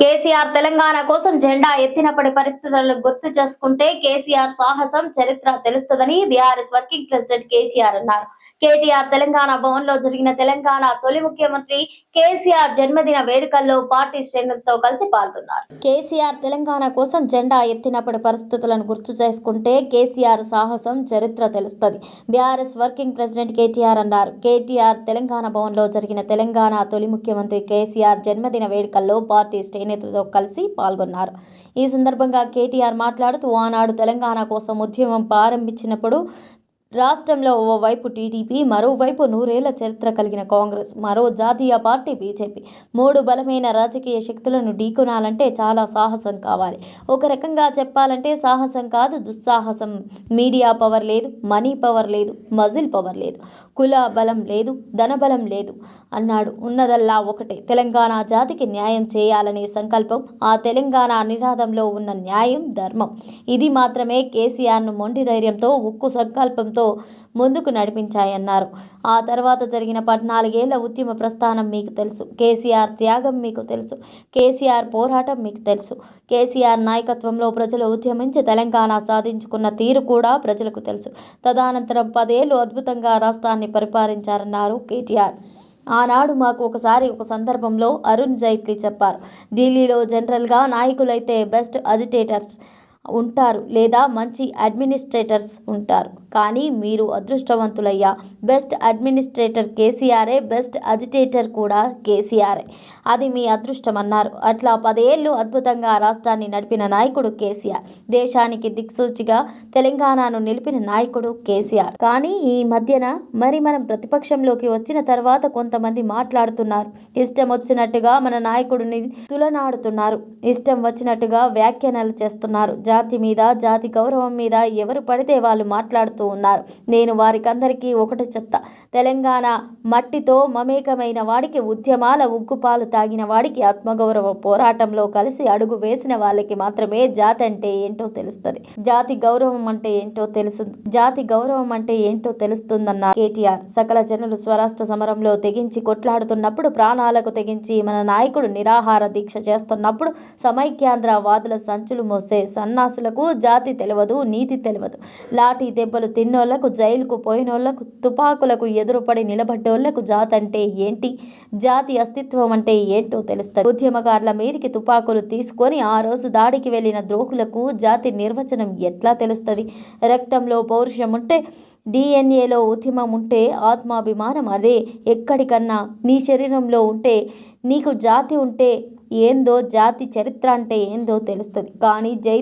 కేసీఆర్ తెలంగాణ కోసం జెండా ఎత్తినప్పటి పరిస్థితులను గుర్తు చేసుకుంటే కేసీఆర్ సాహసం చరిత్ర తెలుస్తుందని బీఆర్ఎస్ వర్కింగ్ ప్రెసిడెంట్ కేటీఆర్ అన్నారు. కేటీఆర్ తెలంగాణ భవన్ లో జరిగిన తెలంగాణ తొలి ముఖ్యమంత్రి కేసీఆర్ జన్మదిన వేడుకల్లో పార్టీ శ్రేణులతో కలిసి పాల్గొన్నారు. కేసీఆర్ తెలంగాణ కోసం జెండా ఎత్తినప్పటి పరిస్థితులను గుర్తు చేసుకుంటే కేసీఆర్ సాహసం చరిత్ర తెలుస్తుంది. బీఆర్ఎస్ వర్కింగ్ ప్రెసిడెంట్ కేటీఆర్ అన్నారు. కేటీఆర్ తెలంగాణ భవన్ లో జరిగిన తెలంగాణ తొలి ముఖ్యమంత్రి కేసీఆర్ జన్మదిన వేడుకల్లో పార్టీ నేతలతో కలిసి పాల్గొన్నారు. ఈ సందర్భంగా కేటీఆర్ మాట్లాడుతూ ఆనాడు తెలంగాణ కోసం ఉద్యమం ప్రారంభించినప్పుడు రాష్ట్రంలో ఓవైపు టీడీపీ, మరోవైపు నూరేళ్ల చరిత్ర కలిగిన కాంగ్రెస్, మరో జాతీయ పార్టీ బీజేపీ, మూడు బలమైన రాజకీయ శక్తులను ఢీకొనాలంటే చాలా సాహసం కావాలి. ఒక రకంగా చెప్పాలంటే సాహసం కాదు, దుస్సాహసం. మీడియా పవర్ లేదు, మనీ పవర్ లేదు, మజిల్ పవర్ లేదు, కుల బలం లేదు, ధనబలం లేదు అన్నాడు. ఉన్నదల్లా ఒకటే, తెలంగాణ జాతికి న్యాయం చేయాలనే సంకల్పం. ఆ తెలంగాణ నినాదంలో ఉన్న న్యాయం, ధర్మం ఇది మాత్రమే కేసీఆర్ను మొండి ధైర్యంతో, ఉక్కు సంకల్పంతో ముందుకు నడిపించాయన్నారు. ఆ తర్వాత జరిగిన 14 ఏళ్ల ఉద్యమ ప్రస్థానం మీకు తెలుసు. కేసీఆర్ త్యాగం మీకు తెలుసు. కేసీఆర్ పోరాటం మీకు తెలుసు. కేసీఆర్ నాయకత్వంలో ప్రజలు ఉద్యమించి తెలంగాణ సాధించుకున్న తీరు కూడా ప్రజలకు తెలుసు. తదనంతరం 10 ఏళ్లు అద్భుతంగా రాష్ట్రాన్ని పరిపాలించారన్నారు కేటీఆర్. ఆనాడు మాకు ఒక సందర్భంలో అరుణ్ జైట్లీ చెప్పారు, ఢిల్లీలో జనరల్గా నాయకులైతే బెస్ట్ అజిటేటర్స్ ఉంటారు లేదా మంచి అడ్మినిస్ట్రేటర్స్ ఉంటారు. కానీ మీరు అదృష్టవంతులయ్యా, బెస్ట్ అడ్మినిస్ట్రేటర్ కేసీఆరే, బెస్ట్ అజిటేటర్ కూడా కేసీఆరే. అది మీ అదృష్టం అన్నారు. అట్లా 10 ఏళ్లు అద్భుతంగా రాష్ట్రాన్ని నడిపిన నాయకుడు కేసీఆర్. దేశానికి దిక్సూచిగా తెలంగాణను నిలిపిన నాయకుడు కేసీఆర్. కానీ ఈ మధ్యన మనం ప్రతిపక్షంలోకి వచ్చిన తర్వాత కొంతమంది మాట్లాడుతున్నారు. ఇష్టం వచ్చినట్టుగా మన నాయకుడిని తులనాడుతున్నారు. ఇష్టం వచ్చినట్టుగా వ్యాఖ్యానాలు చేస్తున్నారు. జాతి మీద, జాతి గౌరవం మీద ఎవరు పడితే వాళ్ళు మాట్లాడుతూ ఉన్నారు. నేను వారికందరికీ ఒకటి చెప్తా, తెలంగాణ మట్టితో మమేకమైన వాడికి, ఉద్యమాల ఉగ్గుపాలు తాగిన వాడికి, ఆత్మగౌరవ పోరాటంలో కలిసి అడుగు వేసిన వాళ్ళకి మాత్రమే జాతి అంటే ఏంటో తెలుస్తుంది. జాతి గౌరవం అంటే ఏంటో తెలుస్తుందన్నారు కేటీఆర్. సకల జనులు స్వరాష్ట్ర సమరంలో తెగించి కొట్లాడుతున్నప్పుడు, ప్రాణాలకు తెగించి మన నాయకుడు నిరాహార దీక్ష చేస్తున్నప్పుడు, సమైక్యాంధ్ర వాదుల సంచులు మోసే సన్నాసులకు జాతి తెలియదు, నీతి తెలియదు. లాఠీ దెబ్బలు తిన్నోళ్లకు, జైలుకు పోయినోళ్లకు, తుపాకులకు ఎదురుపడి నిలబడ్డోళ్లకు జాతి అంటే ఏంటి, జాతి అస్తిత్వం అంటే ఏంటో తెలుస్తుంది. ఉద్యమకారుల మీదికి తుపాకులు తీసుకొని ఆ రోజు దాడికి వెళ్లిన ద్రోహులకు జాతి నిర్వచనం ఎట్లా తెలుస్తుంది? రక్తంలో పౌరుషం ఉంటే, డిఎన్ఏలో ఉద్యమం ఉంటే, ఆత్మాభిమానం అదే ఎక్కడికన్నా నీ శరీరంలో ఉంటే, నీకు జాతి ఉంటే ఏందో, జాతి చరిత్ర అంటే ఏందో తెలుస్తుంది. కానీ జై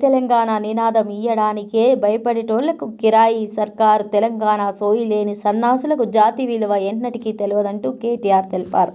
తెలంగాణ నినాదం ఇయ్యడానికే భయపడేటోళ్లకు, కిరాయి సర్కారు తెలంగాణ సోయి లేని సన్నాసులకు జాతి విలువ ఎన్నటికీ తెలియదంటూ కేటీఆర్ తెలిపారు.